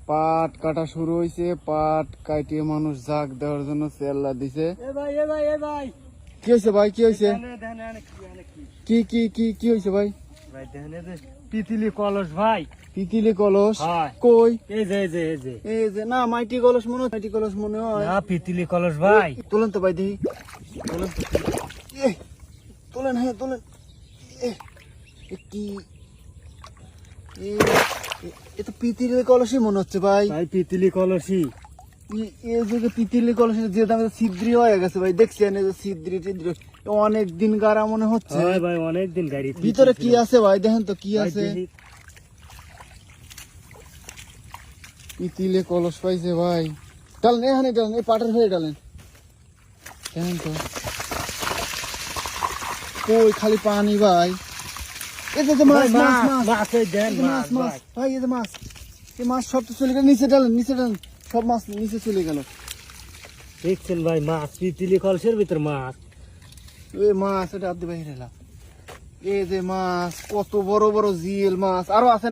পাট কাটা শুরু হয়েছে, পাট কাটিয়ে মানুষ জাগ দেওয়ার জন্য চেল্লা দিছে। কি হয়েছে ভাই, কি হয়েছে? কি কি কি কি হয়েছে ভাই? পিতিলি কলস ভাই, পিতিলি কলস? হ্যাঁ। কই? এই যে এই যে না, মাইটি কলস মনে হয়, মাইটি কলস মনে হয়। না পিতিলি কলস ভাই। তোলেন তো ভাই, দেখি তোলেন তো। তোলেন, হ্যাঁ তোলেন। কি এ তো পিতিলি কলসই মনে হচ্ছে ভাই। ভাই পিতিলি কলসই। এই যে পিতিলি কলসের যে দামে ছিদ্রি হয়ে গেছে ভাই, দেখছেন এই যে ছিদ্রি টিদ্রি অনেক দিন গাড়া মনে হচ্ছে। হ্যাঁ ভাই অনেক দিন গাড়ি। ভিতরে কি আছে ভাই, দেখেন তো কি আছে। পিতিলে কলস পাইছে ভাই। ডালেন এখানে, ডালেন এই পাটের হয়ে ডালেন। দেখেন তো কই খালি পানি ভাই। এই যে মাছ, মাছ, মাছ, মাছ দেন মাছ, মাছ ভাই, এই যে মাছ, এই মাছ সব তো চলে গেল নিচে, ডালেন নিচে, ডালেন সব মাছ নিচে চলে গেল। দেখছেন ভাই মাছ, পিতিলি কলসের ভিতর মাছ। এই মাছ এটা আদি বাইরে এলাম। এই যে মাছ, কত বড় বড় জিয়েল মাছ আরো আছে।